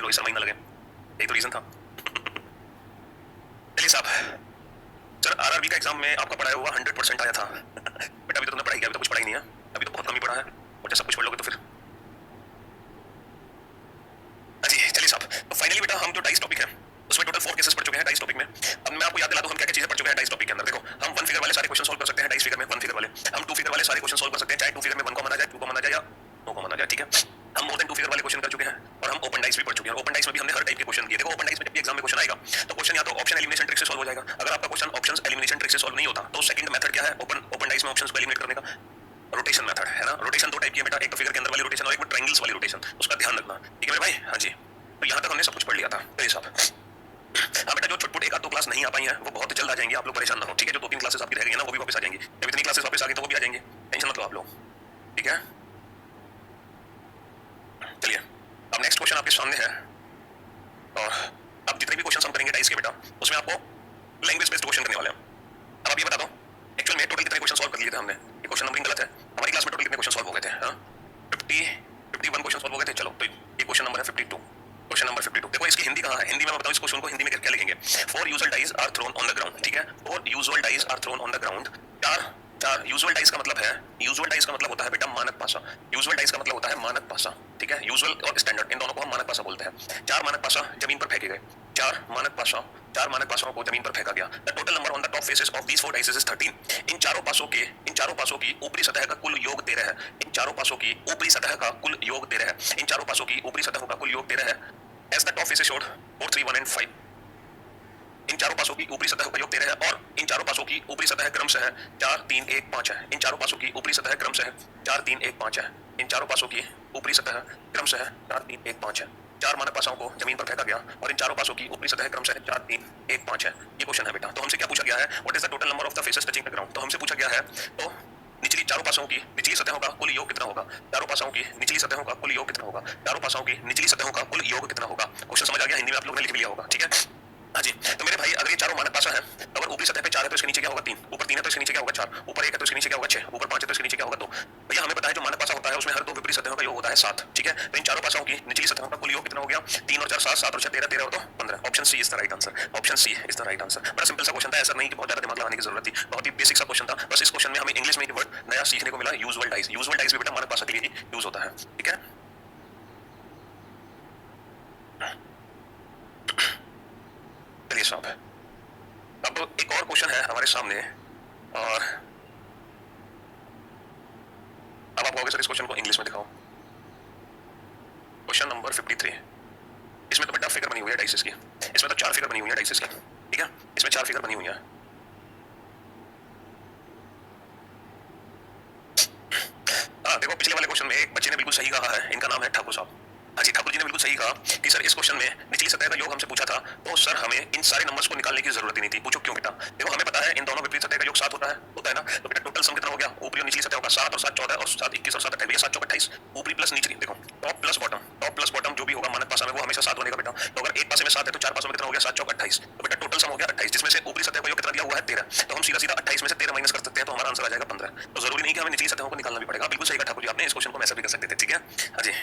रोहित शर्मा ही ना लगे, यही तो रीजन था। चलिए साहब, सर आरआरबी का एग्जाम में आपका पढ़ाया हुआ 100% आया था बट अभी तो तुमने पढ़ाई किया, अभी तो कुछ पढ़ाई नहीं है, अभी तो बहुत कम ही पढ़ा है, और जब सब कुछ पढ़ लोगे तो फिर। जी चलिए साहब, तो फाइनली बेटा हम जो डाइस टॉपिक है उसमें टोटल 4 केसेस पढ़ चुके हैं डाइस टॉपिक में। अब मैं आपको याद दिला दूं हम क्या क्या चीजें पढ़ चुके हैं डाइस टॉपिक के अंदर। देखो हम 1 फिगर वाले सारे क्वेश्चन सॉल्व कर सकते हैं डाइस फिगर में, 1 फिगर वाले हम 2 फिगर वाले सारे क्वेश्चन सॉल्व कर सकते हैं, चाहे 2 फिगर में 1 कॉमन आ जाए, 2 कॉमन आ जाए या 2 कॉमन आ जाए, ठीक है। हम मोर देन 2 फिगर वाले क्वेश्चन कर चुके हैं और हम ओपन डाइस भी पढ़ चुके हैं। ओपन डाइस में भी हमने हर टाइप के क्वेश्चन किए। देखो ओपन डाइस में जब भी एग्जाम में क्वेश्चन आएगा तो क्वेश्चन या तो ऑप्शन एलिमिनेशन ट्रिक से सॉल्व हो जाएगा। अगर आपका क्वेश्चन ऑप्शंस एलिमिनेशन ट्रिक से सॉल्व नहीं होता तो सेकंड मेथड क्या है ओपन डाइस में ऑप्शंस को एलिमिनेट करने का, रोटेशन मेथड है ना। रोटेशन 2 टाइप की है बेटा, एक तो फिगर के अंदर वाली रोटेशन और एक ट्रायंगल्स वाली रोटेशन, उसका ध्यान रखना, ठीक है मेरे भाई। हाँ जी, तो यहाँ तक हमने सब कुछ पढ़ लिया था। चलिए साहब, हाँ बेटा जो छुटपुट 1-2 क्लास नहीं आ पाई हैं वो बहुत जल्द आ जाएंगी, आप लोग परेशान ना हो, ठीक है। जो 2-3 क्लासेस आपकी रह गई है ना वो भी वापस आ जाएंगी, जब इतनी क्लासेस वापस आ गई तो वो भी आ जाएंगी, टेंशन मत लो आप लोग, ठीक है। चलिए अब नेक्स्ट क्वेश्चन आपके सामने है, और अब जितने भी क्वेश्चन हम करेंगे डाइस के बेटा उसमें आपको लैंग्वेज बेस्ड क्वेश्चन करने वाले हैं। अब आप ये बता दो एक्चुअल में टोटल कितने क्वेश्चन सॉल्व कर लिए थे हमने, ये क्वेश्चन नंबरिंग गलत है, हमारी क्लास में टोटल कितने क्वेश्चन सॉल्व हो गए थे, हाँ 51 क्वेश्चन सॉल्व हो गए थे। चलो तो ये क्वेश्चन नंबर है 52, क्वेश्चन नंबर 52। देखो इसकी हिंदी कहाँ है, हिंदी में मैं बताऊं इस क्वेश्चन को हिंदी में क्या लिखेंगे। 4 usual dice are thrown on the ground, ठीक है। 4 usual dice are thrown on the ground, चार यूजुअल डाइस का मतलब है, यूजुअल डाइस का मतलब होता है बेटा मानक पासा, यूजुअल डाइस का मतलब होता है मानक पासा, ठीक है। यूजुअल और स्टैंडर्ड इन दोनों को हम मानक पासा बोलते हैं। 4 मानक पासा जमीन पर फेंके गए, 4 मानक पासों को जमीन पर फेंका गया। The total number on the top faces of these 4 dices is 13। इन चारों पासों की ऊपरी सतह का कुल योग 13 है। इन चारों पासों की ऊपरी सतह का कुल योग 13 है। इन चारों पासों की ऊपरी सतह का कुल योग 13 है। As the top faces showed 4, 3, 1 and 5। इन चारों पासों की ऊपरी सतह का योग 13 है और इन चारों पासों की ऊपरी सतह क्रमशः है 4, 3, 1, 5 है। इन चारों पासों की ऊपरी सतह क्रमशः 4, 3, 1, 5 है। इन चारों पासों की ऊपरी सतह क्रमशः 4, 3, 1, 5 है। 4 मानक पासों को जमीन पर फेंका गया और इन चारों पासों की ऊपरी सतह क्रमशः 4, 3, 1, 5 है। ये क्वेश्चन है बेटा। तो हमसे क्या पूछा गया है, what is the total number of the faces touching the ground. तो हमसे पूछा गया है तो निचली चारों पासों की निचली सतहों का कुल योग कितना होगा, चारों पासों की निचली सतहों का कुल योग कितना होगा, चारों पासों की निचली सतहों का कुल योग कितना होगा। क्वेश्चन समझ आ गया, हिंदी में आप लोगों ने लिख लिया होगा, ठीक है। हाँ जी, तो मेरे भाई अगर ये चारों मानक पासा है तो अगर ऊपरी सतह पे 4 है तो इसके नीचे क्या होगा 3, ऊपर 3 है तो इसके नीचे क्या होगा 4, ऊपर 1 है तो इसके नीचे क्या होगा 6, ऊपर 5 है तो इसके नीचे क्या होगा 2। भैया हमें पता है जो मानक पासा होता है उसमें हर 2 विपरीत सतहों का योग होता है 7, ठीक है। तो इन चारों पासाओं की निचली सतहों का कुल योग कितना हो गया, 3 और 4 7, 7 और 6 13, 13 और 2 15। Option C is the right answer, option C is the right answer. बड़ा सिंपल सा क्वेश्चन था, ऐसा नहीं कि बहुत ज्यादा दिमाग लगाने की जरूरत थी, बहुत ही बेसिक सा क्वेश्चन था। बस इस क्वेश्चन में हमें इंग्लिश में एक वर्ड नया सीखने को मिला, यूजुअल डाइस। यूजुअल डाइस भी बेटा मानक पासा के लिए ही यूज होता है, ठीक है। चलिए साहब, अब एक और क्वेश्चन है हमारे सामने, और अब आप कहोगे सर इस क्वेश्चन को इंग्लिश में दिखाओ। क्वेश्चन नंबर 53, इसमें तो बेटा फिगर बनी हुई है डाइसेस की, इसमें तो 4 फिगर बनी हुई है डाइसेस की, ठीक है। इसमें 4 फिगर बनी हुई है। हाँ देखो पिछले वाले क्वेश्चन में एक बच्चे ने बिल्कुल सही कहा है, इनका नाम है ठाकुर साहब। हाँ जी, ठाकुर जी ने बिल्कुल सही कहा कि सर इस क्वेश्चन में निचली सतह का योग हमसे पूछा था तो सर हमें इन सारे नंबर्स को निकालने की जरूरत ही नहीं थी। पूछो क्यों बेटा, देखो हमें पता है इन दोनों विपरीत सतह का योग 7 होता है ना। तो बेटा टोटल सम कितना हो गया, ऊपरी और निचली सतह का 7 और 7 14 और 7 21 और 7 28, 7 चौक 28। ऊपरी प्लस निचली, देखो टॉप प्लस बॉटम जो भी होगा मानक पासा में वो हमेशा 7 बनेगा बेटा। तो अगर एक पासे में 7 है तो 4 पासों में कितना हो गया, 7 चौक 28। तो बेटा टोटल सम हो गया 28, जिसमें से ऊपरी सतह का योग कितना दिया हुआ है 13। तो हम सीधा सीधा 28 में से 13 माइनस कर सकते हैं तो हमारा आंसर आ जाएगा 15। तो जरूरी नहीं कि हमें निचली सतहों को निकालना भी पड़ेगा। बिल्कुल सही कहा ठाकुर जी आपने, इस क्वेश्चन को ऐसा भी कर सकते थे, ठीक है। हाँ जी,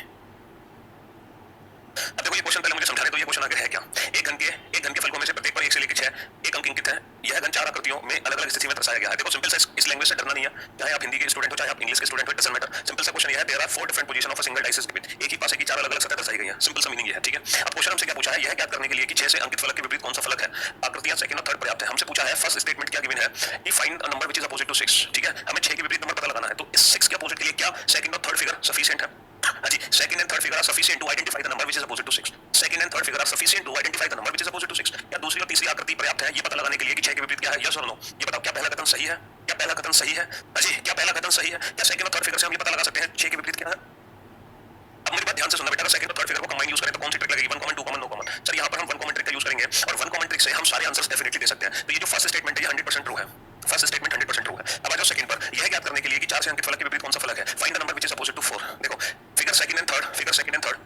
अब देखो ये क्वेश्चन पहले मुझे समझाने दो, ये क्वेश्चन आगे है क्या। एक घन के फलकों में से प्रत्येक पर 1 से लेकर 6 एक अंक इंकित है। यह घन 4 आकृतियों में अलग अलग स्थिति में दर्शाया गया है। देखो सिंपल सा, इस लैंग्वेज से डरना नहीं है, चाहे आप हिंदी के स्टूडेंट हो चाहे आप इंग्लिश के स्टूडेंट हो, डजंट मैटर। सिंपल सा क्वेश्चन यह है, there are 4 different position of a single dice is given. एक ही पासे की 4 अलग अलग सतह दर्शाई गई है, सिंपल सा मीनिंग ये है, ठीक है। अब क्वेश्चन हमसे क्या पूछा है, यह ज्ञात करने के लिए कि 6 से अंकित फलक के विपरीत कौन सा फलक है। आकृतियां सेकंड और थर्ड पर्याप्त है। हमसे पूछा है फर्स्ट स्टेटमेंट क्या गिवन है कि find a number which is opposite to 6, ठीक है। हमें 6 के विपरीत नंबर पता लगाना है, तो इस 6 के अपोजिट के लिए क्या सेकंड और थर्ड फिगर सफिशिएंट है। हाँ जी, second and third figure are sufficient to identify the number which is opposite to 6. Second and third figure are sufficient to identify the number which is opposite to 6. क्या दूसरी और तीसरी आकृति पर्याप्त है ये पता लगाने के लिए कि 6 के विपरीत क्या है, यस और नो। ये बताओ क्या पहला कथन सही है, क्या पहला कथन सही है। हाँ जी, क्या पहला कथन सही है, क्या सेकंड और थर्ड फिगर से हम ये पता लगा सकते हैं 6 के विपरीत क्या है। अब मेरी बात ध्यान से सुनना बेटा, सेकंड और थर्ड फिगर को कंबाइन यूज करें तो कौन सी ट्रिक लगेगी, 1 common 2 common no common. Sir यहाँ पर हम 1 कॉमन ट्रिक का यूज करेंगे और 1 कॉमन ट्रिक से हम सारे आंसर्स डेफिनेटली दे सकते हैं। तो ये जो फर्स्ट स्टेटमेंट है ये 100% ट्रू है, फर्स्ट स्टेटमेंट 100% ट्रू है। अब आ जाओ सेकंड पर, यह ज्ञात करने के लिए कि 4 से अंकित फलक के विपरीत कौन सा फलक है। Find the number which is opposite to 4। देखो figure second and third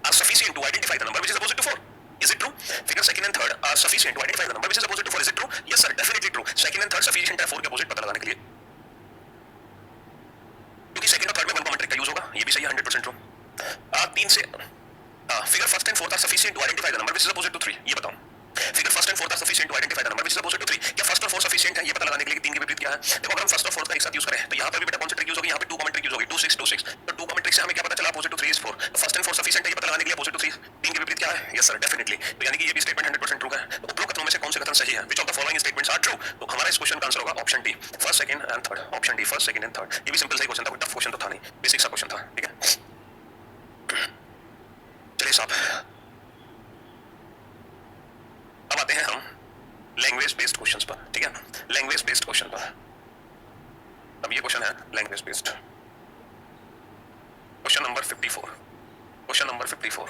are sufficient to identify the number which is opposite to 4. Is it true? Figure second and third are sufficient to identify the number which is opposite to 4. Is it true? Yes sir, definitely true. Second and third sufficient है 4 के opposite पता लगाने के लिए, क्योंकि second और third में 1 common trick का यूज होगा। ये भी सही है, 100% ट्रू। 3 से figure first and fourth are sufficient to identify the number which is opposite to 3, ये बताओ। Figure first and fourth are sufficient to identify the number which is opposite to 3, क्या फर्स्ट और फोर्थ सफिशिएंट है ये पता लगाने के लिए कि 3 के विपरीत क्या है? देखो अगर हम फर्स्ट और फोर्थ का एक साथ यूज करें तो यहां पर भी बेटा कौन सी ट्रिक यूज होगी? यहां पे 2 कॉमन ट्रिक यूज होगी, 2 6 2 6। तो 2 कॉमन ट्रिक से हमें क्या पता चला? Opposite to 3 is 4। तो फर्स्ट एंड फोर्थ सफिशिएंट है ये पता लगाने के लिए अपोजिट टू 3 3 के विपरीत क्या है? Yes sir, definitely. तो यानी कि ये भी स्टेटमेंट 100% ट्रू है। तो उपरोक्त कथनों में से कौन से कथन सही है? Which of the following statements are true? तो हमारा इस क्वेश्चन का आंसर होगा option D, first second and third. Option D, first second and third. ये भी सिंपल सही क्वेश्चन था, कोई टफ क्वेश्चन तो था नहीं, बेसिक सा क्वेश्चन था, ठीक है। चलिए साहब, अब आते हैं हम लैंग्वेज बेस्ड क्वेश्चंस पर, ठीक है। लैंग्वेज बेस्ड क्वेश्चन पर, अब ये क्वेश्चन है language based. Question number 54, question number 54।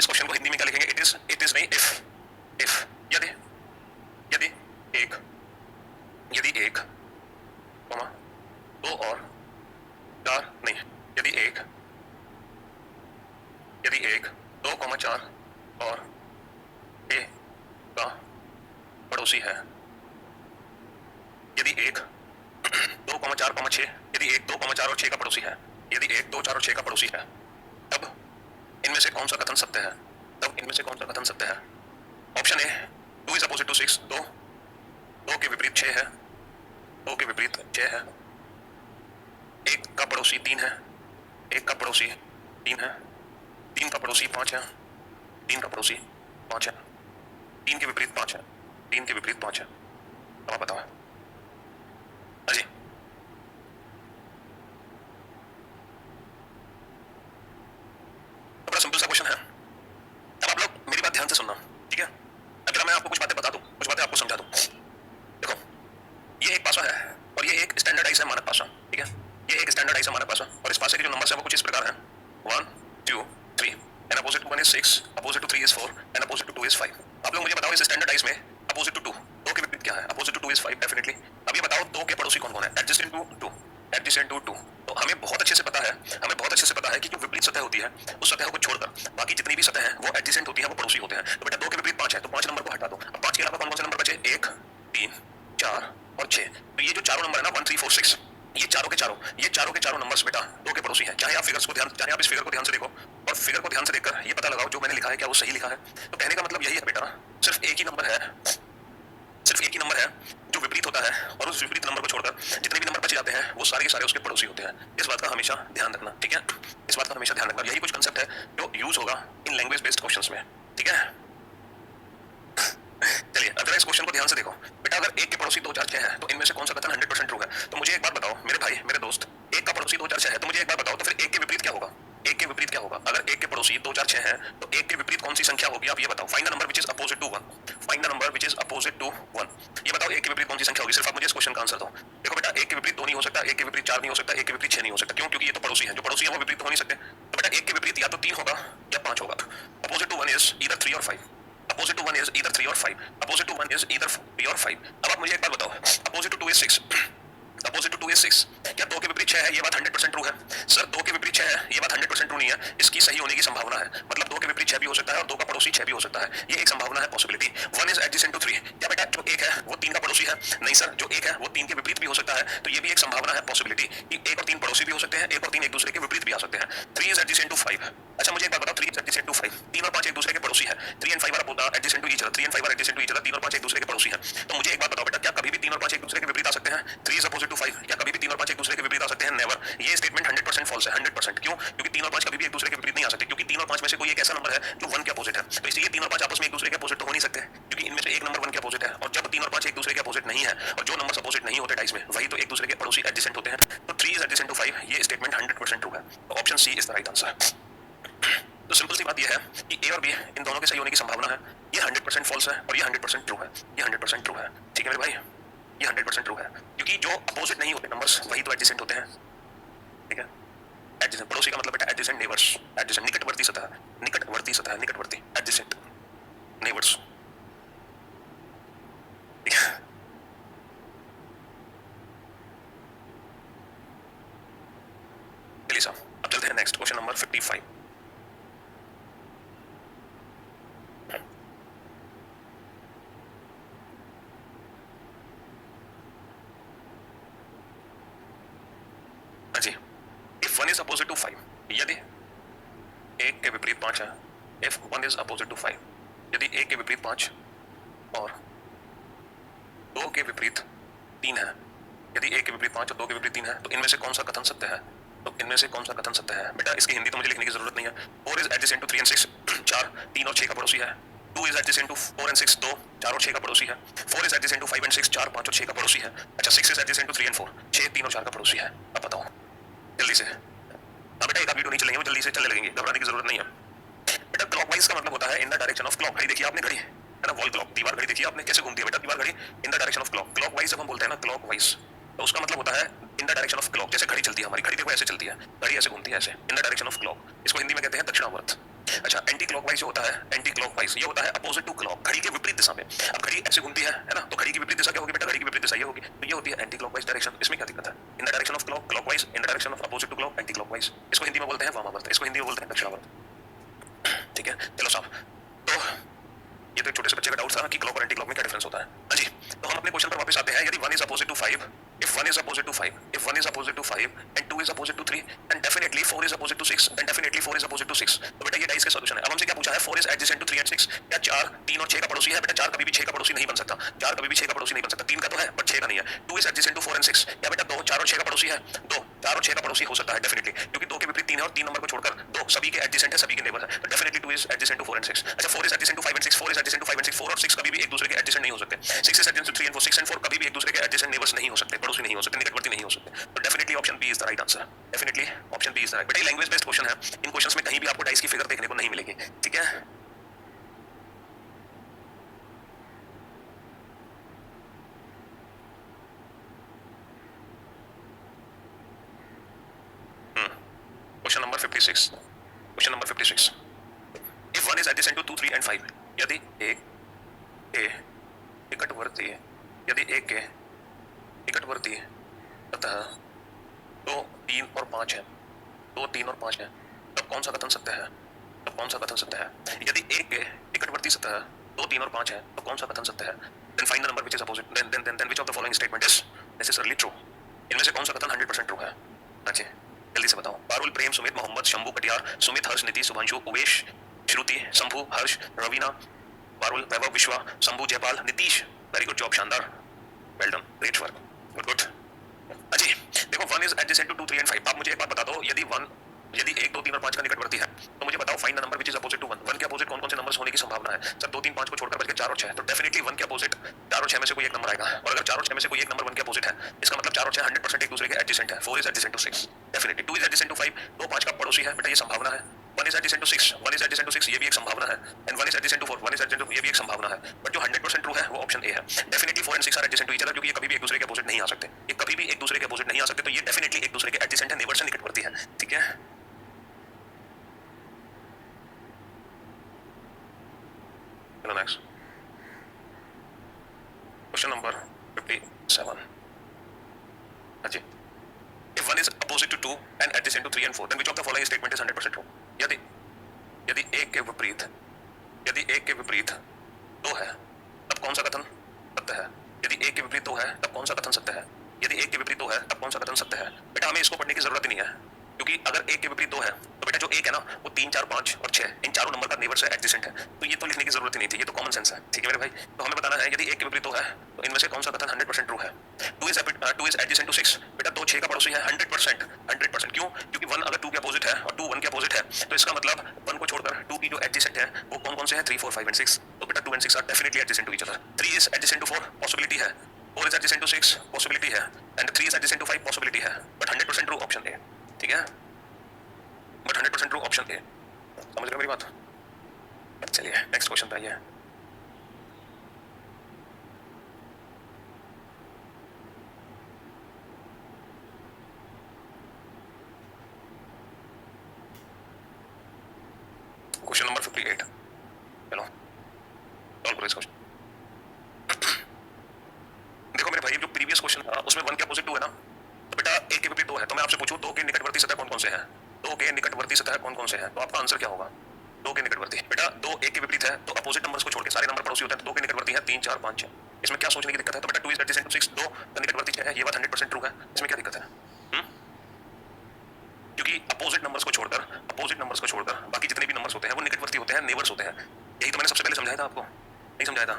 इस क्वेश्चन को हिंदी में क्या लिखेंगे? इट इज नहीं, इफ यदि यदि एक कॉमा 2 और 4 नहीं, यदि एक 2 कॉमा 4 और ए का पड़ोसी है, यदि एक 2 कॉमा 4 कॉमा 6, यदि एक 2 कॉमा 4 और 6 का पड़ोसी है, यदि एक 2 4 और 6 का पड़ोसी है, तब इनमें से कौन सा कथन सत्य है? तब इनमें से कौन सा कथन सत्य है? Option A 2 is opposite to 6, 2 के विपरीत 6 है, 2 के विपरीत 6 है। एक का पड़ोसी 3 है, एक का पड़ोसी 3 है, 3 का पड़ोसी 5 है, 3 का पड़ोसी 5 है, 3 के विपरीत 5 है, 3 के विपरीत 5 है। अब आप बताओ अजी। बड़ा सिंपल सा क्वेश्चन है। अब आप लोग मेरी बात ध्यान से सुनना, ठीक है। अगर मैं आपको कुछ बातें बता दूं, कुछ बातें आपको समझा दूं। देखो, ये एक पासा है और ये एक स्टैंडर्डाइज है मानक पासा, ठीक है। ये एक स्टैंडर्डाइज है मानक पासा और इस पासे के जो नंबर्स है वो कुछ इस प्रकार हैं, 1 2 3 and opposite to 1 is 6, opposite to 3 is 4 and opposite to 2 is 5। आप लोग मुझे बताओ इस स्टैंडर्डाइज में अपोजिट टू 2 के विपरीत क्या है? Opposite to 2 is 5 definitely. अब ये बताओ 2 के पड़ोसी कौन कौन है? Adjacent to 2, adjacent to 2। तो हमें बहुत अच्छे से पता है, हमें बहुत अच्छे से पता है कि जो विपरीत सतह होती है उस सतह को छोड़कर बाकी जितनी भी सतह है वो एडजेसेंट होती है, वो पड़ोसी होते हैं। तो बेटा 2 के विपरीत 5 है तो 5 नंबर को हटा दो। अब 5 के अलावा कौन कौन से नंबर बचे? 1 3 4 और 6। तो ये जो चारों नंबर है ना 1 3 4 6, ये चारों के चारों नंबर्स बेटा 2 के पड़ोसी हैं। चाहे आप इस फिगर को ध्यान से देखो और फिगर को ध्यान से देखकर ये पता लगाओ जो मैंने लिखा है क्या वो सही लिखा है। तो कहने का मतलब यही है बेटा, सिर्फ एक ही नंबर है जो विपरीत होता है और उस विपरीत नंबर को छोड़कर जितने भी नंबर बच जाते हैं वो सारे के सारे उसके पड़ोसी होते हैं। इस बात का हमेशा ध्यान रखना, ठीक है। इस बात का हमेशा ध्यान रखना। यही कुछ कंसेप्ट है जो यूज होगा इन लैंग्वेज बेस्ड क्वेश्चंस में, ठीक है। चलिए अगर इस क्वेश्चन को ध्यान से देखो बेटा, अगर एक के पड़ोसी 2 4 6 है तो इनमें से कौन सा कथन 100% ट्रू है? तो मुझे एक बात बताओ मेरे भाई, मेरे दोस्त, एक का पड़ोसी 2 4 6 है तो मुझे एक बात बताओ तो फिर एक के विपरीत क्या होगा? एक के विपरीत क्या होगा? अगर एक के पड़ोसी 2 4 6 है तो एक के विपरीत कौन सी संख्या होगी? आप ये बताओ। Find the number which is opposite to 1, find the number which is opposite to 1। ये बताओ एक के विपरीत कौन सी संख्या होगी? सिर्फ आप मुझे इस क्वेश्चन का आंसर दो। देखो बेटा, एक के विपरीत 2 नहीं हो सकता, एक के विपरीत 4 नहीं हो सकता, एक के विपरीत 6 नहीं हो सकता। क्यों? क्योंकि ये तो पड़ोसी है, जो पड़ोसी है वो विपरीत हो नहीं सकते। तो बेटा एक के विपरीत या तो 3 होगा या 5 होगा। अपोजिट टू 1 इज ईदर 3 और 5, opposite to 1 is either 3 or 5, opposite to 1 is either 3 or 5। अब आप मुझे एक बात बताओ, opposite to 2 is 6, opposite to 2 is 6, क्या 2 के विपरीत 6 है? ये बात 100% ट्रू है। सर 2 के विपरीत 6 है ये बात 100% ट्रू नहीं है, इसकी सही होने की संभावना है। मतलब 2 के विपरीत 6 भी हो सकता है और 2 का पड़ोसी 6 भी हो सकता है, ये एक संभावना है, पॉसिबिलिटी। 1 is adjacent to 3, क्या बेटा जो 1 है वो 3 का पड़ोसी है? नहीं सर, जो 1 है वो 3 के विपरीत भी हो सकता है, तो ये भी एक संभावना है, पॉसिबिलिटी कि 1 और 3 पड़ोसी भी हो सकते हैं, 1 और 3 एक दूसरे के विपरीत भी आ सकते हैं। 3 is adjacent to 5। अच्छा मुझे एक बात बताओ, 3 is adjacent to 5, 3 और 5 एक दूसरे के पड़ोसी है। 3 and 5 are adjacent to each other, 3 and 5 are adjacent to each other, 3 और 5 एक दूसरे के पड़ोसी हैं। तो मुझे एक बात बताओ बेटा, क्या कभी भी 3 और 5 एक दूसरे के विपरीत आ सकते हैं? 3 is opposite to 5, क्या कभी भी 3 और 5 एक दूसरे के विपरीत आ सकते हैं? नेवर। ये स्टेटमेंट 100% फॉल्स है, 100%। क्यों? क्योंकि 3 और 5 कभी भी एक दूसरे के विपरीत नहीं आ सकते, क्योंकि 3 और 5 में से कोई एक ऐसा नंबर है जो 1 के अपोजिट है। तो इसलिए 3 और 5 आपस में एक दूसरे के अपोजिट तो हो नहीं सकते, क्योंकि इनमें से एक नंबर 1 के अपोजिट है। और जब 3 और 5 एक दूसरे के अपोजिट नहीं है और जो नंबर्स अपोजिट नहीं होते डाइस में वही तो एक दूसरे के पड़ोसी एडजेसेंट होते हैं। तो 3 is adjacent to 5, ये स्टेटमेंट 100% ट्रू है। तो option C is the right answer. तो सिंपल सी बात यह है कि ए और बी इन दोनों के सही होने की संभावना है। ये 100% फॉल्स है और ये 100% ट्रू है, ये 100% ट्रू है, ठीक है मेरे भाई, ये 100% ट्रू है। क्योंकि जो अपोजिट नहीं होते नंबर्स वही तो एडजेसेंट होते हैं, ठीक है। एडजेसेंट पड़ोसी का मतलब बेटा एडजेसेंट नेबर्स, एडजेसेंट निकटवर्ती सतह, निकटवर्ती सतह, निकटवर्ती एडजेसेंट नेबर्स, ठीक है। चलिए साहब अब चलते हैं नेक्स्ट क्वेश्चन नंबर 55। हाँ जी, इफ 1 is opposite to 5, यदि 1 के विपरीत 5 है इफ 1 इज अपोजिट टू 5, यदि 1 के विपरीत 5 और 2 के विपरीत 3 है, यदि 1 के विपरीत 5 और 2 के विपरीत 3 है, तो इनमें से कौन सा कथन सत्य है? तो इनमें से कौन सा कथन सत्य है? बेटा इसकी हिंदी तो मुझे लिखने की जरूरत नहीं है। 4 इज एडजेसेंट टू 3 एंड 6, 4 3 और 6 का पड़ोसी है। 2 इज एडजेसेंट टू 4 एंड 6, 2 4 और 6 का पड़ोसी है। 4 इज एडजेसेंट टू 5 एंड 6, 4 5 और 6 का पड़ोसी है। अच्छा 6 इज एडजेसेंट टू 3 एंड 4, 6 3 और 4 का पड़ोसी है। अब बताओ जल्दी से। हाँ बेटा एक वीडियो नहीं चलेंगे, वो जल्दी से चलने लगेंगे, घबराने की जरूरत नहीं है। बेटा क्लॉकवाइज का मतलब होता है in the direction of clock. घड़ी देखिए आपने, घड़ी है ना, वॉल क्लॉक, दीवार घड़ी देखिए आपने कैसे घूमती है बेटा दीवार घड़ी, इन the direction of clock. Clockwise जब हम बोलते हैं ना क्लॉकवाइज, तो उसका मतलब होता है in the direction of clock. जैसे घड़ी चलती है हमारी, घड़ी देखो ऐसे चलती है, घड़ी ऐसे घूमती है ऐसे, इन द डायरेक्शन ऑफ क्लॉक। इसको हिंदी में कहते हैं दक्षिणावर्त। अच्छा एंटी क्लॉकवाइज जो होता है, एंटी क्लॉकवाइज ये होता है अपोजिट टू क्लॉक, घड़ी के विपरीत दिशा में। अब घड़ी ऐसे घूमती है ना, तो घड़ी की विपरीत दिशा क्या होगी बेटा? घड़ी की विपरीत दिशा ये होगी, तो ये होती है एंटी क्लॉकवाइज डायरेक्शन। इसमें क्या दिक्कत है? In the direction of clock clockwise, in the direction of opposite to clock anti clockwise. इसको हिंदी में बोलते हैं वामावर्त, इसको हिंदी में बोलते हैं दक्षिणावर्त। ठीक है चलो साहब, तो ये तो एक छोटे से बच्चे का डाउट था कि क्लॉक और एंटी क्लॉक में क्या डिफरेंस होता है। हाँ जी, तो हम अपने क्वेश्चन पर वापस आते हैं। यदि 1 is opposite to 5, if 1 is opposite to 5, if 1 is opposite to 5 and 2 is opposite to 3 and definitely 4 is opposite to 6 and definitely 4 is opposite to 6, तो बेटा ये डाइस का सॉल्यूशन है। अब हमसे क्या पूछा है? 4 is adjacent to 3 and 6, क्या 4 3 और 6 का पड़ोसी है? बेटा 4 कभी भी 6 का पड़ोसी नहीं बन सकता, 4 कभी भी 6 का पड़ोसी नहीं बन सकता। 3 का तो है बट 6 का नहीं है। 2 is adjacent to 4 and 6, क्या बेटा 2 4 और 6 का पड़ोसी है? 2 4 और 6 का पड़ोसी हो सकता है डेफिनेटली, क्योंकि 2 के विपरीत 3 है और 3 नंबर को छोड़कर 2 सभी के एडजेसेंट है, सभी के नेबर है, तो definitely 2 is adjacent to 4 and 6। अच्छा 4 is adjacent to 5 and 6, 4 is adjacent to 5 and 6, 4 और 6 कभी भी एक दूसरे के एडजेसेंट नहीं हो सकते। 6 is adjacent to 3 and 4, 6 and 4 कभी भी एक दूसरे के एडजेसेंट नेबर्स नहीं हो सकते, पड़ोसी नहीं हो सकते, निकटवर्ती नहीं हो सकते। तो definitely option B is the right answer, definitely option B is the right. बेटा लैंग्वेज बेस्ड क्वेश्चन है, इन क्वेश्चंस में कहीं भी आपको डाइस की फिगर देखने को नहीं मिलेगी। ठीक है question number 56, question number 56, if 1 is adjacent to 2 3 and 5, यदि एक के निकटवर्ती, यदि एक के निकटवर्ती अतः 2 3 और 5 है, 2 3 और 5 है, तब कौन सा कथन सत्य है? तब कौन सा कथन सत्य है? यदि एक के निकटवर्ती सतह 2 3 और 5 है, तो कौन सा कथन सत्य है? Then find the number which is opposite, then which of the following statement is necessarily true. इनमें से कौन सा कथन 100% ट्रू है? अच्छा जल्दी से बताओ। पारुल, प्रेम, सुमित, मोहम्मद, शंभू, कटियार, सुमित, हर्ष, नीति, शुभांशु, उवेश, श्रुति, शंभू, हर्ष, Raveena, Parul, Vaibhav, Vishwa, Shambhu, Jaipal, Nitish. Very good job, शानदार, well done, great work, good good. अजी देखो 1 इज एडजेसेंट टू 2 3 एंड 5। आप मुझे एक बात बता दो, यदि 1 2 3 और 5 का निकटवर्ती है, तो मुझे बताओ find the number which is opposite to 1। 1 के अपोजिट कौन कौन से नंबर्स होने की संभावना है? सर 2 3 5 को छोड़कर बच गए 4 और 6, तो डेफिनेटली 1 के अपोजिट 4 और 6 में से कोई एक नंबर आएगा, और अगर 4 और 6 में से कोई एक नंबर 1 के अपोजिट है, इसका मतलब 4 और 6 100% एक दूसरे के एडजेसेंट है। 4 is adjacent to 6 definitely, 2 is adjacent to 5, 2 5 का पड़ोसी है बेटा, ये संभावना है। 1 is adjacent to 6, 1 is adjacent to 6, ये भी एक संभावना है। And 1 is adjacent to 4, 1 is adjacent to, ये भी एक संभावना है। बट जो 100% ट्रू है वो ऑप्शन ए है। Definitely 4 and 6 are adjacent to each other, क्योंकि ये कभी भी एक दूसरे के अपोजिट नहीं आ सकते, ये कभी भी एक दूसरे के अपोजिट नहीं आ सकते, तो ये डेफिनेटली एक दूसरे के एडजेसेंट है, नेबर से निकटवर्ती है। ठीक है चलो नेक्स्ट क्वेश्चन नंबर 57। हाँ जी, if 1 is opposite to 2 and adjacent to 3 and 4, then which of the following statement is 100% true? यदि यदि एक के विपरीत, यदि एक के विपरीत 2 है, तब कौन सा कथन सत्य है? यदि एक के विपरीत 2 है, तब कौन सा कथन सत्य है? यदि एक के विपरीत 2 है, तब कौन सा कथन सत्य है? बेटा हमें इसको पढ़ने की जरूरत ही नहीं है, क्योंकि अगर एक के विपरीत 2 है, तो बेटा जो एक है ना, वो 3 4 5 और 6 इन चारों नंबर का नेबर से एडजेसेंट है, तो ये तो लिखने की जरूरत ही नहीं थी, ये तो कॉमन सेंस है। ठीक है मेरे भाई, तो हमें बताना है यदि एक के विपरीत 2 है, तो इनमें से कौन सा कथन 100% ट्रू है? 2 इज एडजेसेंट टू 6, बेटा 2 6 का पड़ोसी है 100%। क्यों? क्योंकि 1 अगर 2 के अपोजिट है और 2 1 के अपोजिट है, तो इसका मतलब 1 को छोड़कर 2 की जो एडजेसेंट है वो कौन कौन से हैं? 3 4 5 एंड 6, तो बेटा 2 and 6 are definitely adjacent to each other. 3 is adjacent to 4, possibility है। 4 इज एडजेसेंट टू 6, पॉसिबिलिटी है। And 3 is adjacent to 5, possibility है। But 100% true option A. ठीक है, बट 100% ट्रू ऑप्शन ए। समझ रहे मेरी बात? चलिए नेक्स्ट क्वेश्चन पे आइए। क्वेश्चन नंबर 58, चलो सॉल्व करो इस क्वेश्चन। देखो मेरे भाई, जो प्रीवियस क्वेश्चन था उसमें 1 के अपोजिट 2 है ना, तो बेटा एक के विपरीत 2 है, तो मैं आपसे पूछूं 2 के निकटवर्ती सतह कौन कौन से हैं? 2 के निकटवर्ती सतह कौन कौन से हैं? तो आपका आंसर क्या होगा? 2 के निकटवर्ती, बेटा 2 एक के विपरीत है, तो अपोजिट नंबर्स को छोड़ के सारे नंबर पड़ोसी होते हैं, तो 2 के निकटवर्ती है 3 4 5 6। इसमें क्या सोचने की दिक्कत है? तो बेटा 2 इज एडजेसेंट टू 6, 2 का निकटवर्ती 6 है, ये बात 100% ट्रू है, इसमें क्या दिक्कत है? क्योंकि अपोजिट नंबर्स को छोड़कर बाकी जितने भी नंबर्स होते हैं वो निकटवर्ती होते हैं, नेबर्स होते हैं। यही तो मैंने सबसे पहले समझाया था आपको, नहीं समझाया था?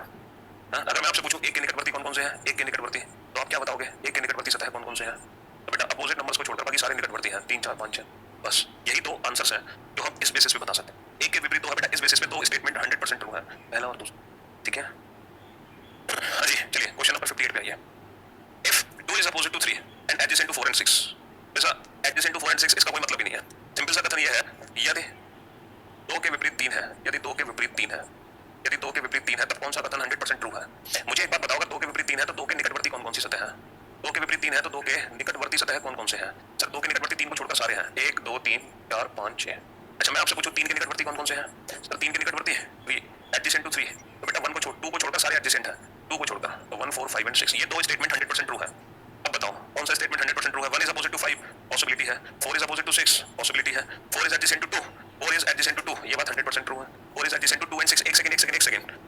हाँ, अगर मैं आपसे पूछूं एक के निकटवर्ती कौन कौन से हैं, एक के निकटवर्ती, तो आप क्या बताओगे? एक के निकटवर्ती सतह कौन कौन से हैं? तो बेटा अपोजिट नंबर्स को छोड़कर बाकी सारे निकटवर्ती हैं, 3 4 5 6, बस यही दो आंसर्स हैं जो हम इस बेसिस पे बता सकते हैं। एक के विपरीत तो है बेटा, इस बेसिस पे दो स्टेटमेंट 100% ट्रू है, पहला और दूसरा, ठीक है? हाँ जी, चलिए क्वेश्चन नंबर 58 पे आइए। If 2 is opposite to 3 and adjacent to 4 and 6, वैसा adjacent to 4 and 6 इसका कोई मतलब ही नहीं है। सिंपल सा कथन यह है, यदि 2 के विपरीत 3 है, यदि 2 के विपरीत 3 है, यदि 2 के विपरीत 3 है, तब कौन सा कथन 100% ट्रू है? मुझे एक बात बताओ, अगर 2 के विपरीत 3 है तो 2 के निकटवर्ती कौन कौन सी सतह है? 2 के विपरीत 3 है तो 2 के निकटवर्ती सतह कौन कौन से हैं? सर 2 के निकटवर्ती 3 को छोड़कर सारे हैं, 1 2 3 4 5 6। अच्छा मैं आपसे पूछूं 3 के निकटवर्ती कौन कौन से हैं? सर 3 के निकटवर्ती 3 एडजेसेंट टू 3, तो बेटा 2 को छोड़कर सारे एडजेसेंट हैं, 2 को छोड़कर तो 1 4 5 एंड 6, ये दो स्टेटमेंट 100% ट्रू है। अब बताओ कौन सा स्टेटमेंट 100% ट्रू है? 1 इज अपोजिट टू 5, पॉसिबिलिटी है। 4 इज अपोजिट टू 6, पॉसिबिलिटी है। 4 is adjacent to 2, 4 is adjacent to 2, ये बात 100% ट्रू है। 4 इज एडजेसेंट टू 2 एंड 6, एक second,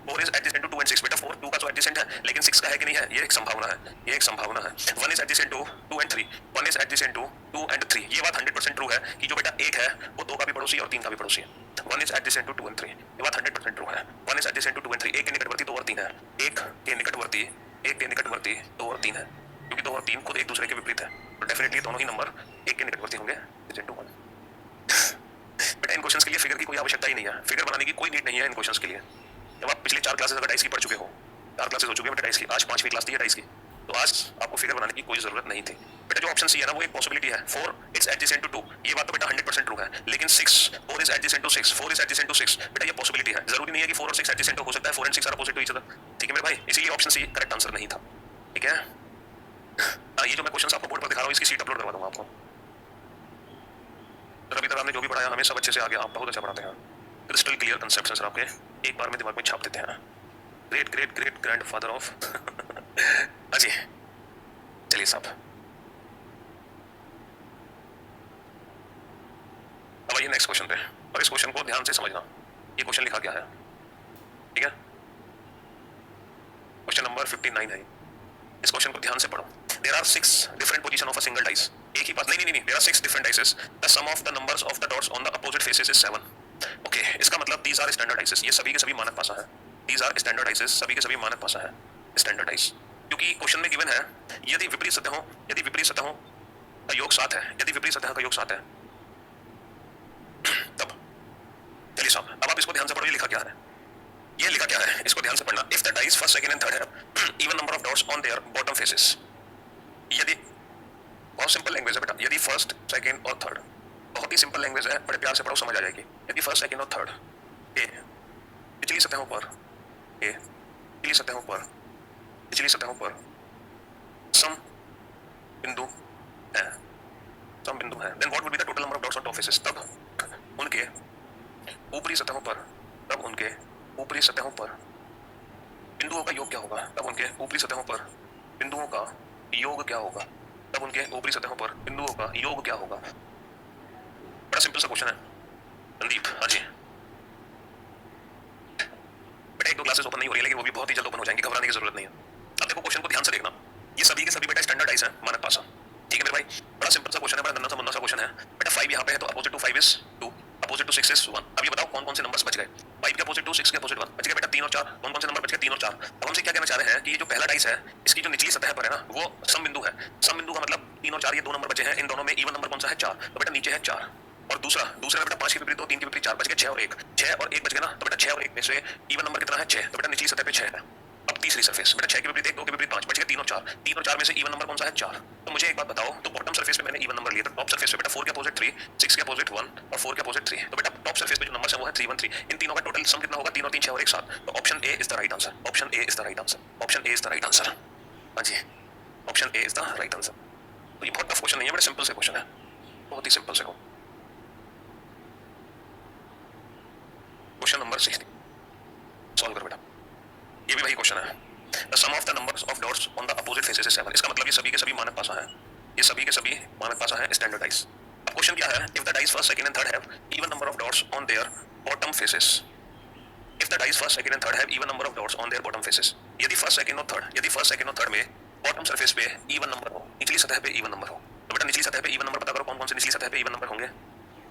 4 is adjacent to 2 and 6, बेटा 4 2 का तो एडजेसेंट है, लेकिन 6 का है कि नहीं है, ये एक संभावना है, ये एक संभावना है। 1 is adjacent to 2 and 3, 1 is adjacent to 2 and 3, ये बात 100% ट्रू है कि जो बेटा 1 है वो 2 का भी पड़ोसी और 3 का भी पड़ोसी है। 1 इज एडजेसेंट टू 2 एंड 3, ये बात 100% ट्रू है। 1 इज एडजेसेंट टू 2 एंड 3, एक के निकटवर्ती 2 और 3 है, एक के निकटवर्ती 2 और 3 है, क्योंकि 2 और 3 खुद एक दूसरे के विपरीत है, तो डेफिनेटली दोनों ही नंबर एक के निकटवर्ती होंगे एडजेसेंट टू 1। बेटा इन क्वेश्चंस के लिए फिगर की कोई आवश्यकता ही नहीं है, फिगर बनाने की कोई नीड नहीं है इन क्वेश्चंस के लिए। जब आप पिछले 4 क्लासेस अगर डाइस की पढ़ चुके हो, 4 क्लासेस हो चुके हैं बेटा डाइस की, आज 5वीं क्लास थी डाइस की, तो आज आपको फिगर बनाने की कोई जरूरत नहीं थी। बेटा जो ऑप्शन सी है ना वो एक पॉसिबिलिटी है, 4 इट्स एडजेसेंट टू 2, ये बात तो बेटा 100% ट्रू है, लेकिन 4 is adjacent to 6, 4 is adjacent to 6, बेटा ये पॉसिबिलिटी है, जरूरी नहीं है कि 4 और 6 एडजेसेंट हो सकता है, 4 and 6 are opposite to each other, ठीक है मेरे भाई, इसीलिए ऑप्शन सी करेक्ट आंसर नहीं था, ठीक है? ये जो मैं क्वेश्चंस आपको बोर्ड पर दिखा रहा हूं इसकी शीट अपलोड करवा दूंगा आपको। अभी तक आपने जो भी पढ़ाया हमें सब अच्छे से आ गया, आप बहुत अच्छा पढ़ाते हैं, क्रिस्टल क्लियर कंसेप्ट सर आपके एक बार में दिमाग में छाप देते हैं। Great great great grandfather of अजी, चलिए साहब अब आइए नेक्स्ट क्वेश्चन पे, और इस क्वेश्चन को ध्यान से समझना, ये क्वेश्चन लिखा क्या है, ठीक है? क्वेश्चन नंबर 59 है, इस क्वेश्चन को ध्यान से पढ़ो। There are 6 different position of a single dice, एक ही बात नहीं, there are 6 different dices, the sum of the numbers of the dots on the opposite faces is 7। Okay, इसका मतलब these are standard dices, ये सभी के सभी मानक पासा है, these are standard dices, सभी के सभी मानक पासा है, standard dice, क्योंकि क्वेश्चन में गिवन है यदि विपरीत सतहों का योग 7 है, यदि विपरीत सतह का योग 7 है तब, चलिए साहब अब आप इसको ध्यान से पढ़ो, ये लिखा क्या है, ये लिखा क्या है, इसको ध्यान से पढ़ना। If the dice first, second and third have even number of dots on their bottom faces, यदि, बहुत सिंपल लैंग्वेज है बेटा, यदि फर्स्ट सेकंड और थर्ड, बहुत ही सिंपल लैंग्वेज है, बड़े प्यार से पढ़ो समझ आ जाएगी। यदि फर्स्ट सेकंड और थर्ड ए पिछली सतहों पर सम बिंदु है, then what would be the total number of dots on top faces, तब उनके ऊपरी सतहों पर बिंदुओं का योग क्या होगा, तब उनके ऊपरी सतहों पर बिंदुओं का योग क्या होगा, तब उनके ऊपरी सतहों पर बिंदुओं का योग क्या होगा। बड़ा सिंपल सा क्वेश्चन है संदीप। हाँ जी बेटा, 1-2 क्लासेस ओपन नहीं हो रही है, लेकिन वो भी बहुत ही जल्द ओपन हो जाएंगी, घबराने की जरूरत नहीं है। अब देखो क्वेश्चन को ध्यान से देखना, ये सभी के सभी बेटा स्टैंडर्ड डाइस है, मानक पासा, ठीक है मेरे भाई, बड़ा सिंपल सा क्वेश्चन है, बड़ा नन्हा सा मुन्ना सा क्वेश्चन है बेटा। 5 यहाँ पे है तो opposite to 5 is 2, opposite to 6 is 1। अब ये बताओ कौन कौन से नंबर्स बच गए, 5 के अपोजिट 2, 6 के अपोजिट 1, बच गए बेटा 3 और 4, कौन कौन से नंबर बच गए 3 और 4। अब हमसे क्या कहना चाह रहे हैं कि ये जो पहला डाइस है इसकी जो निचली सतह पर है ना वो सम बिंदु है, सम बिंदु का मतलब 3 और 4 ये 2 नंबर बचे हैं, इन दोनों में इवन नंबर कौन सा है 4, तो बेटा नीचे है 4, और दूसरा में बेटा 5 के विपरीत 2, 3 के विपरीत 4, बच गए 6 और 1, 6 और 1 बच गए ना, तो बेटा 6 और 1 में से इवन नंबर कितना है 6, तो बेटा निचली सतह पे 6 है। अब तीसरी सरफेस बेटा 6 के विपरीत 1, 2 के विपरीत 5, बच गए 3 और 4, 3 और 4 में से इवन नंबर कौन सा है 4। तो मुझे एक बात बताओ, तो बॉटम सरफेस पे मैंने इवन नंबर लिया, तो टॉप सरफेस पे बेटा 4 के अपोजिट 3, 6 के अपोजिट 1 और 4 के अपोजिट 3, तो बेटा टॉप सरफेस पे जो नंबर है वो है 3 1 3, इन तीनों का टोटल सम कितना होगा 3 और 3 6 और 1 7, तो option A is the right answer, option A is the right answer, option A is the right answer. हां जी option A is the right answer. तो ये बहुत टफ क्वेश्चन नहीं है, बड़ा सिंपल से क्वेश्चन है, बहुत ही सिंपल से क्वेश्चन नंबर 60 सॉल्व करो बेटा, ये भी वही क्वेश्चन है। The sum of the numbers of dots on the opposite faces is 7, इसका मतलब ये सभी के सभी मानक पासा है, ये सभी के सभी मानक पासा है, स्टैंडर्ड डाइस। अब क्वेश्चन क्या है, if the dice first, second and third have even number of dots on their bottom faces, if the dice first, second and third have even number of dots on their bottom faces, यदि first second और third में bottom surface पे even number हो, निचली सतह पे even number हो, तो बेटा निचली सतह पे इवन नंबर पता करो, कौन कौन से निचली सतह पे इवन नंबर होंगे।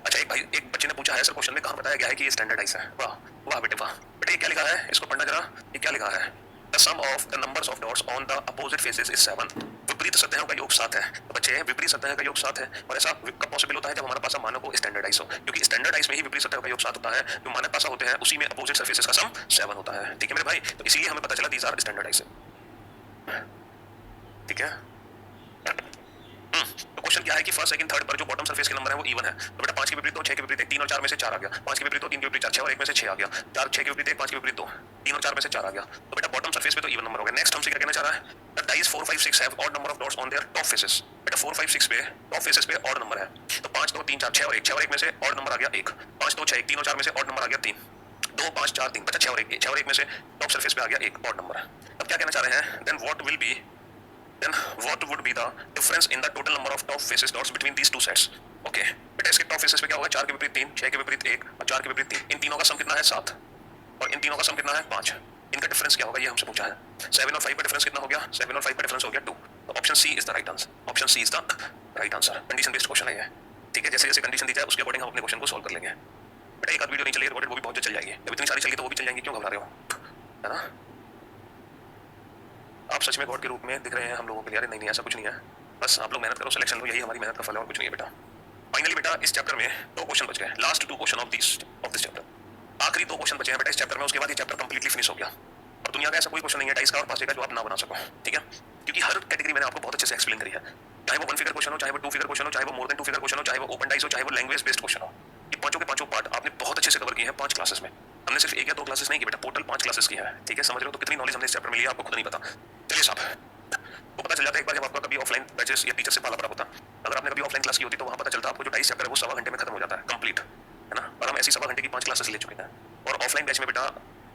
अच्छा एक बच्चे ने पूछा है सर क्वेश्चन में कहाँ बताया गया है कि ये स्टैंडर्डाइज है। वाह वाह बेटे वाह। बेटे ये क्या लिखा है, इसको पढ़ना जरा, ये क्या लिखा है। The sum of the numbers of dots on the opposite faces is 7। विपरीत सतहों का योग 7 है। तो बच्चे विपरीत सतह का योग 7 है, और ऐसा कब पॉसिबल होता है जब हमारे पास मानक को स्टैंडर्डाइज हो, क्योंकि स्टैंडर्डाइज में ही विपरीत सतह का योग 7 होता है, जो मानक पासा होते हैं उसी में अपोजिट सरफेसेस का सम 7 होता है। ठीक है मेरे भाई, तो इसीलिए हमें पता चला दीज आर स्टैंडर्डाइज। ठीक है। तो क्वेश्चन क्या है कि फर्स्ट सेकंड थर्ड पर जो बॉटम सरफेस के नंबर है वो इवन है। तो बेटा 5 के विपरीत 2, 6 के विपरीत 1, 3 और 4 में से 4 आ गया। 5 के विपरीत 2, 3 के विपरीत 4, 6 और 1 में से 6 आ गया। 4 6 के विपरीत 1, 5 के विपरीत 2, 3 और 4 में से 4 आ गया। तो बेटा बॉटम सरफेस पे तो इवन नंबर हो गया। नेक्स्ट हमसे क्या कहना चाह रहा है, the dice 4 5 6 have odd number of dots on their top faces. बेटा 4 5 6 पे टॉप फेसेस पे ऑड नंबर है। तो 5 2 3 4 6 और 1, 6 और 1 में से ऑड नंबर आ गया 1। 5 2 6 1, 3 और 4 में से ऑड नंबर आ गया 3। 2 5 4 3, बचा 6 और 1, 6 और 1 में से टॉप सरफेस पे आ गया 1 ऑड नंबर। अब क्या कहना चाह रहे हैं, then what would be the difference in the total number of top faces dots between these two sets? Okay, बेटा इसके टॉप फेसेस पे क्या होगा, 4 के विपरीत 3, 6 के विपरीत 1 और 4 के विपरीत 3। इन तीनों का सम कितना है 7, और इन तीनों का सम कितना है 5। इनका डिफरेंस क्या होगा ये हमसे पूछा है। 7 और 5 का डिफरेंस कितना हो गया, 7 और 5 का डिफरेंस हो गया 2। तो option C is the right answer. Option C is the right answer. Condition based question है ये। ठीक है, जैसे जैसे कंडीशन दी जाए उसके अकॉर्डिंग हम अपने क्वेश्चन को सोल्व कर लेंगे। बेटा एक आध वीडियो नहीं चली रिकॉर्डेड, वो भी बहुत जल्द चल जाएगी। जब इतनी सारी चली तो वो भी चल जाएंगी, क्यों घबरा रहे हो, है ना। आप सच में गॉड के रूप में दिख रहे हैं हम लोगों के लिए। अरे नहीं ऐसा कुछ नहीं है, बस आप लोग मेहनत करो, सिलेक्शन लो, यही हमारी मेहनत का फल है और कुछ नहीं है बेटा। फाइनली बेटा इस चैप्टर में 2 क्वेश्चन बच गए, last 2 question of this chapter. आखिरी 2 क्वेश्चन बचे हैं बेटा इस चैप्टर में, उसके बाद ये चैप्टर कंप्लीटली फिनिश हो गया। और दुनिया का ऐसा कोई क्वेश्चन नहीं है डाइस का और पास का जो आप ना बना सको। ठीक है, क्योंकि हर कैटेगरी मैंने आपको बहुत अच्छे से एक्सप्लेन करी है, चाहे वो 1 फिगर क्वेश्चन हो, चाहे वो 2 फिगर क्वेश्चन हो, चाहे वो मोर देन 2 फिगर क्वेश्चन हो, चाहे वो ओपन डाइस हो, चाहे वो लैंग्वेज बेस्ड क्वेश्चन हो। ये पांचों के पांचों पार्ट आपने बहुत अच्छे से कवर किए हैं 5 क्लासेस में। हमने सिर्फ 1 या 2 क्लासेस नहीं की बेटा, टोटल 5 क्लासेस की है। ठीक है, समझ रहे हो, तो कितनी नॉलेज हमने इस चैप्टर में लिया आपको खुद नहीं पता। चलिए साहब, वो पता चल जाता है एक बार जब आपका कभी ऑफलाइन बैचेस या टीचर से पाला पड़ा होता। अगर आपने कभी ऑफलाइन क्लास की होती तो वहां पता चलता आपको जो डाइस चैप्टर है वो 1.25 घंटे में खत्म हो जाता है कंप्लीट, है ना। और हम ऐसी 1.25 घंटे की 5 क्लासेस ले चुके हैं। और ऑफलाइन बैच में बेटा,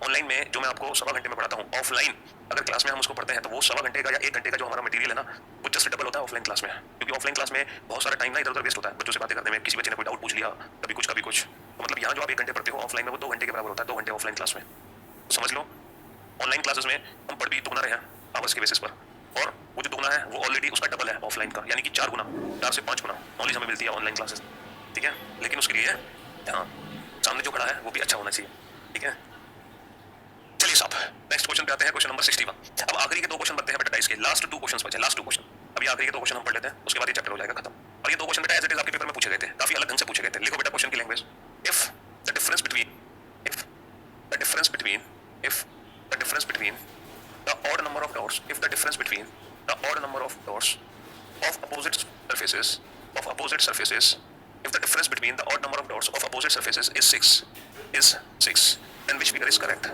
ऑनलाइन में जो मैं आपको 1.25 घंटे में पढ़ाता हूँ, ऑफलाइन अगर क्लास में हम उसको पढ़ते हैं तो वो 1.25 घंटे का या 1 घंटे का जो हमारा मटेरियल है ना, वो जस्ट डबल होता है ऑफलाइन क्लास में। क्योंकि ऑफलाइन क्लास में बहुत सारा टाइम ना इधर उधर वेस्ट होता है बच्चों से बातें करने में, किसी बच्चे ने कोई डाउट पूछ लिया, कभी कुछ कभी कुछ। तो मतलब यहाँ जो आप 1 घंटे पढ़ते हो ऑफलाइन में, वो 2 घंटे के बराबर होता है, 2 घंटे ऑफलाइन क्लास में। समझ लो, ऑनलाइन क्लासेस में हम पढ़ भी दुगना रहे हैं आवर्स के बेसिस पर, और वो जो दुगना है वो ऑलरेडी उसका डबल है ऑफलाइन का, यानी कि 4 गुना, 4 से 5 गुना नॉलेज हमें मिलती है ऑनलाइन क्लासेस। ठीक है, लेकिन उसके लिए हाँ सामने जो खड़ा है वो भी अच्छा होना चाहिए। ठीक है, चलिए साहब नेक्स्ट क्वेश्चन पे आते हैं, क्वेश्चन नंबर 61। अब आखिरी के 2 क्वेश्चन बनते हैं बेटा डाइस के, लास्ट 2 क्वेश्चन बचे, लास्ट 2 क्वेश्चन। अभी आखिरी के 2 क्वेश्चन हम पढ़ लेते हैं, उसके बाद ये चैप्टर हो जाएगा खत्म। और ये 2 क्वेश्चन बेटा एज इट इज आपके पेपर में पूछे गए थे, काफी अलग ढंग से पूछे गए थे। लिखो बेटा क्वेश्चन की language, if the difference between the odd number of dots, if the difference between the odd number of dots of opposite surfaces, if the difference between the odd number of dots of opposite surfaces is 6, then which figure is correct?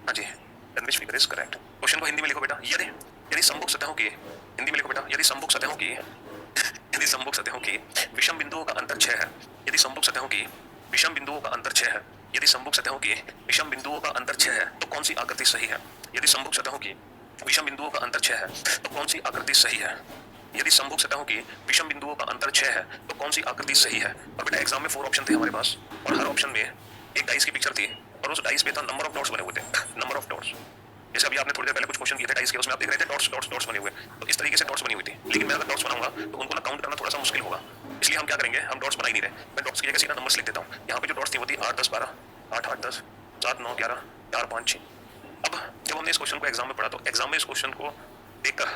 हाँ जी, then which figure is correct? Question को हिंदी में लिखो बेटा, यदि समभुज सतहों की, हिंदी में लिखो बेटा, यदि समभुज सतहों की विषम बिंदुओं का अंतर 6 है, यदि समभुज सतहों की विषम बिंदुओं का अंतर 6 है, यदि समभुज सतहों की विषम बिंदुओं का अंतर 6 है तो कौन सी आकृति सही है? यदि समभुज सतहों की विषम बिंदुओं का अंतर 6 है तो कौन सी आकृति सही है? यदि समभुज सतहों की विषम बिंदुओं का अंतर 6 है तो कौन सी आकृति सही है? और बेटा एग्जाम में 4 ऑप्शन थे हमारे पास, और हर ऑप्शन में एक डाइस की पिक्चर थी, और उस डाइस पे था नंबर ऑफ डॉट्स बने हुए थे, नंबर ऑफ डॉट्स। जैसे अभी आपने थोड़ी देर पहले कुछ क्वेश्चन किए थे डाइस के, उसमें आप देख रहे थे डॉट्स बने हुए, तो इस तरीके से डॉट्स बनी हुई थी। लेकिन मैं अगर डॉट्स बनाऊंगा तो उनको ना काउंट करना थोड़ा सा मुश्किल होगा, इसलिए हम क्या करेंगे, हम डॉट्स बना ही नहीं रहे। मैं डॉट्स की जगह सीधा नंबर्स लिख देता हूँ। यहाँ पे जो डॉट्स थी वो थी 8 10 12, 8 8 10, 7 9 11, 4 5 6। अब जब हमने इस क्वेश्चन को एग्जाम में पढ़ा तो एग्जाम में इस क्वेश्चन को देखकर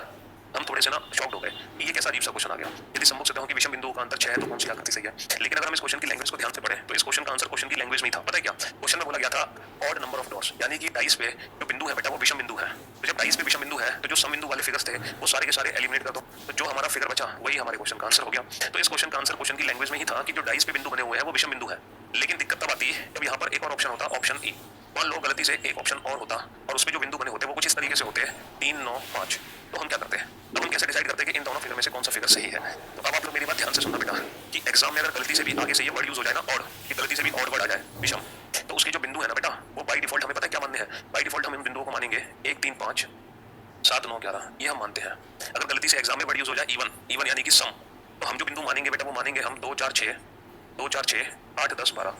हम थोड़े से ना शॉक्ड हो गए, ये कैसा अजीब सा क्वेश्चन आ गया। यदि समभुज सतहों की विषम बिंदुओं का अंतर 6 है तो कौन सी आकृति सही है? लेकिन अगर हम इस क्वेश्चन की लैंग्वेज को ध्यान से पढ़ें तो इस क्वेश्चन का आंसर क्वेश्चन की लैंग्वेज में ही था। पता है क्या क्वेश्चन में बोला गया था? ऑड नंबर ऑफ डॉट्स, यानी कि डाइस पे जो बिंदु है बेटा वो विषम बिंदु है। तो जब डाइस पे विषम बिंदु है तो जो सम बिंदु वाले फिगर्स थे वो सारे के सारे एलिमिनेट कर दो, तो जो हमारा फिगर बचा वही हमारे क्वेश्चन का आंसर हो गया। तो इस क्वेश्चन का आंसर क्वेश्चन की लैंग्वेज में ही था कि जो डाइस पे बिंदु बने हुए हैं वो विषम बिंदु है। लेकिन दिक्कत तब आती जब यहाँ पर एक और ऑप्शन होता, ऑप्शन ई। मान लो गलती से एक ऑप्शन और होता और उसमें जो बिंदु बने होते वो कुछ इस तरीके से होते 3 9 5, तो हम क्या करते हैं? अब हम कैसे डिसाइड करते हैं कि इन दोनों फिगर में से कौन सा फिगर सही है? तो अब आप लोग मेरी बात ध्यान से सुनना बेटा, कि एग्जाम में अगर गलती से भी आगे से ये वर्ड यूज हो जाए ना, और कि गलती से भी ऑड वर्ड आ जाए विषम, तो उसके जो बिंदु है ना बेटा वो बाय डिफॉल्ट हमें पता है क्या मानने हैं? बाय डिफॉल्ट हम इन बिंदुओं को मानेंगे 1 3 5 7 9 11, ये हम मानते हैं। अगर गलती से एग्जाम में वर्ड यूज हो जाए इवन यानी कि सम, तो हम जो बिंदु मानेंगे बेटा वो मानेंगे हम 2 4 6, 8 10 12।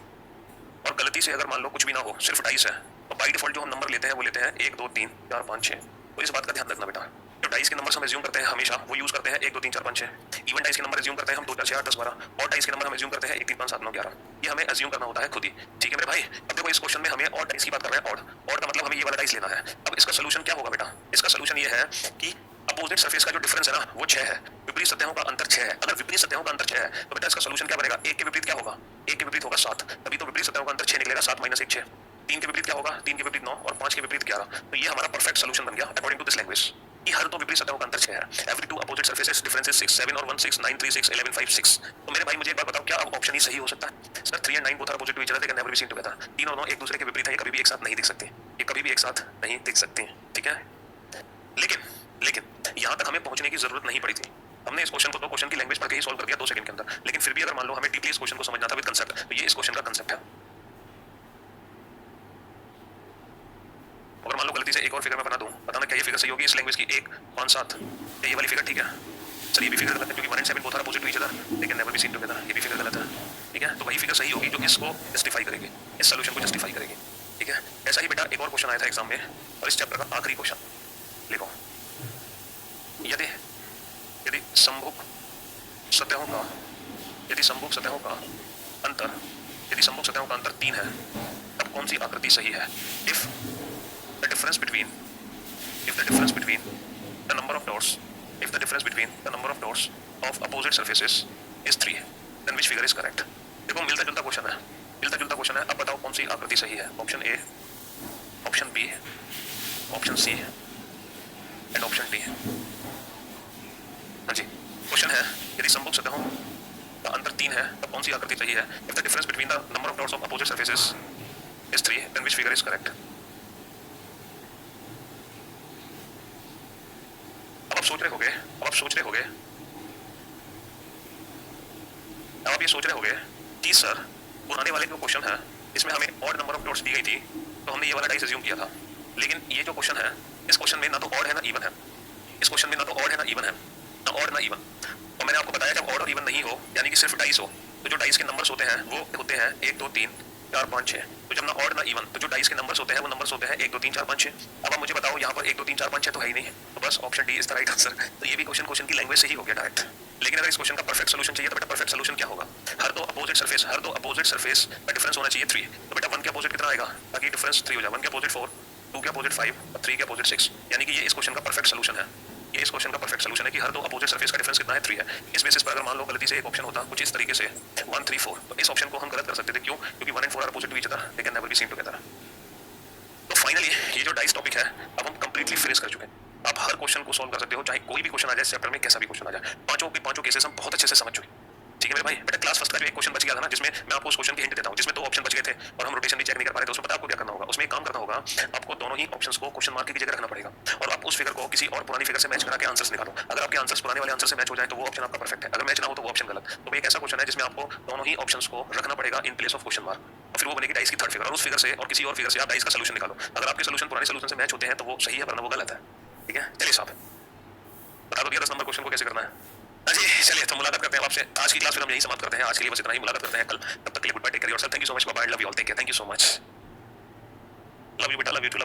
और गलती से अगर मान लो कुछ भी ना हो, सिर्फ डाइस है, तो बाय डिफॉल्ट जो हम नंबर लेते हैं वो लेते हैं 1 2 3 4 5 6। तो इस बात का ध्यान रखना बेटा, जो डाइस के नंबर हम एज्यूम करते हैं हमेशा वो यूज करते हैं 1 2 3 4 5 6। इवन डाइस के नंबर एज्यूम करते हैं हम 2 4 6 8 10 12। और डाइस के नंबर हम एज्यूम करते हैं 1 3 5 7 9 11। ये हमें एज्यूम करना होता है खुद ही। ठीक है मेरे भाई, अब देखो इस क्वेश्चन में हमें और डाइस की बात कर रहे हैं। और का मतलब हमें ये वाला डाइस लेना है। अब इसका सोल्यूशन क्या होगा बेटा? इसका सोल्यूशन ये है कि अपोजिट सरफेस का जो डिफरेंस है ना वो 6 है, विपरीत सतहों का अंतर 6 है। अगर विपरीत सतहों का अंतर 6 है तो बेटा इसका सोल्यूशन क्या बनेगा? 1 के विपरीत क्या होगा? 1 के विपरीत होगा 7। तभी तो विपरीत सतहों का अंतर 6 निकलेगा। 7 - 1 6। 3 के विपरीत क्या होगा? 3 के विपरीत 9 और 5 के विपरीत 11। तो ये हमारा परफेक्ट सोल्यूशन बन गया अकॉर्डिंग टू दिस लैंग्वेज कि हर दो विपरीत सतहों का अंतर 6 है। Every two opposite surfaces difference is 6 7 और 1 6 9 3 6 11 5 6। तो मेरे भाई मुझे एक बात बताओ, क्या अब ऑप्शन ही सही हो सकता है? Sir 3 and 9 both are opposite to each other, they can never be seen together. 3 और 9 एक दूसरे के विपरीत है, ये कभी भी एक साथ नहीं दिख सकते। ये कभी भी एक साथ नहीं दिख सकते। ठीक है, लेकिन यहाँ तक हमें पहुंचने की जरूरत नहीं पड़ी थी। हमने इस क्वेश्चन को 2 क्वेश्चन की लैंग्वेज पढ़ के ही सॉल्व कर दिया 2 सेकंड के अंदर। लेकिन फिर भी अगर मान लो हमें डीपली इस क्वेश्चन को समझना था विद कांसेप्ट, तो ये इस क्वेश्चन का कांसेप्ट है। अगर मान लो गलती से एक और फिगर मैं बना दूं, बताना क्या ये फिगर सही होगी इस लैंग्वेज की? 1 5 7, ये वाली फिगर ठीक है? सर ये भी फिगर गलत है क्योंकि 1 and 7 both are opposite to each other, they can never be seen together. ये भी फिगर गलत है। ठीक है, तो वही फिगर सही होगी जो इसको जस्टिफाई करेगी, इस सॉल्यूशन को जस्टिफाई करेगी। ठीक है, ऐसा ही बेटा एक और क्वेश्चन आया था एग्जाम में और इस चैप्टर का आखिरी क्वेश्चन लिखो। यदि यदि समभुज सतहों का यदि समभुज सतहों का अंतर 3 है तब कौन सी आकृति सही है? If the difference between the number of dots of opposite surfaces is 3, then which figure is correct? देखो मिलता जुलता क्वेश्चन है, अब बताओ कौन सी आकृति सही है? Option A, option B, option C and option D. हाँ जी, क्वेश्चन है यदि समभुज सतहों का अंतर 3 है तब कौन सी आकृति सही है? If the difference between the number of dots of opposite surfaces is 3, then which figure is correct? अब आप सोच रहे होगे कि सर पुराने वाले जो क्वेश्चन है इसमें हमें ऑड नंबर ऑफ डॉट्स दी गई थी तो हमने ये वाला डाइस अज्यूम किया था। लेकिन ये जो क्वेश्चन है इस क्वेश्चन में ना तो ऑड है ना इवन है। और मैंने आपको बताया जब ऑड और इवन नहीं हो यानी कि सिर्फ डाइस हो तो जो डाइस के नंबर्स होते हैं वो होते हैं 1 2 3 4 5 6। तो जब ना ऑड ना इवन तो जो डाइस के नंबर्स होते हैं वो नंबर्स होते हैं 1 2 3 4 5 6। अब आप मुझे बताओ यहाँ पर 1 2 3 4 5 6 तो है ही नहीं, तो बस option D is the right answer. तो ये भी क्वेश्चन की लैंग्वेज से ही हो गया डायरेक्ट। लेकिन अगर इस क्वेश्चन का परफेक्ट सोल्यूशन चाहिए तो बेटा परफेक्ट सोल्यूशन क्या होगा? हर दो अपोजिट सरफेस का डिफरेंस होना चाहिए 3। तो बेटा 1 के अपोजिट कितना आएगा ताकि डिफरेंस 3 हो जाए? 1 के अपोजिट 4, 2 के अपोजिट 5 और 3 के अपोजिट 6। यानी कि ये इस क्वेश्चन का परफेक्ट सोल्यूशन है। कि हर दो अपोजिट सरफेस का डिफरेंस कितना है? 3 है। इस बेसिस पर अगर मान लो गलती से एक ऑप्शन होता कुछ इस तरीके से 1 3 4, तो इस ऑप्शन को हम गलत कर सकते थे। क्यों? क्योंकि 1 and 4 are opposite to each other, they can never be seen together. तो फाइनली ये जो डाइस टॉपिक है अब हम कंप्लीटली फिनिश कर चुके हैं। आप हर क्वेश्चन को सॉल्व कर सकते हो, चाहे कोई भी क्वेश्चन आ जाए इस चैप्टर में, कैसा भी क्वेश्चन आ जाए। पांचों केसेस हम बहुत अच्छे से समझ चुके। ठीक है मेरे भाई, बेटा क्लास फर्स्ट का जो एक क्वेश्चन बच गया था ना जिसमें मैं आपको उस क्वेश्चन की हिंट देता हूं जिसमें 2 ऑप्शन बच गए थे और हम रोटेशन भी चेक नहीं कर पा रहे थे, उसमें पता आपको क्या करना होगा? उसमें एक काम करना होगा, आपको दोनों ही ऑप्शंस को क्वेश्चन मार्क की जगह रखना पड़ेगा और आप उस फिगर को किसी और पुरानी फिगर से मैच करा के आंसर्स निकालो। अगर आपके आंसर्स पुराने वाले आंसर से मैच हो जाए तो वो ऑप्शन आपका परफेक्ट है, अगर मैच ना हो तो वो ऑप्शन गलत। तो एक ऐसा क्वेश्चन है जिसमें आपको दोनों ही ऑप्शंस को रखना पड़ेगा in place of question mark और फिर वो बनेगी डाइस की थर्ड फिगर और उस फिगर से और किसी और फिगर से आप डाइस का सोल्यूशन निकालो। अगर आपके सोल्यूशन पुराने सोल्यूशन से मैच होते हैं तो वो सही है वरना वो गलत है। ठीक है, चलिए साहब बता दो 10 नंबर क्वेश्चन को कैसे करना है। हाँ जी, चलिए तो मुलाकात करते हैं आपसे आज की क्लास में हम यही समाप्त करते हैं। आज के लिए बस इतना ही, मुलाकात करते हैं कल। तब तक के लिए goodbye, take care yourself, thank you so much, bye bye, love you all, take care, thank you so much, love you बेटा, लव यू टू।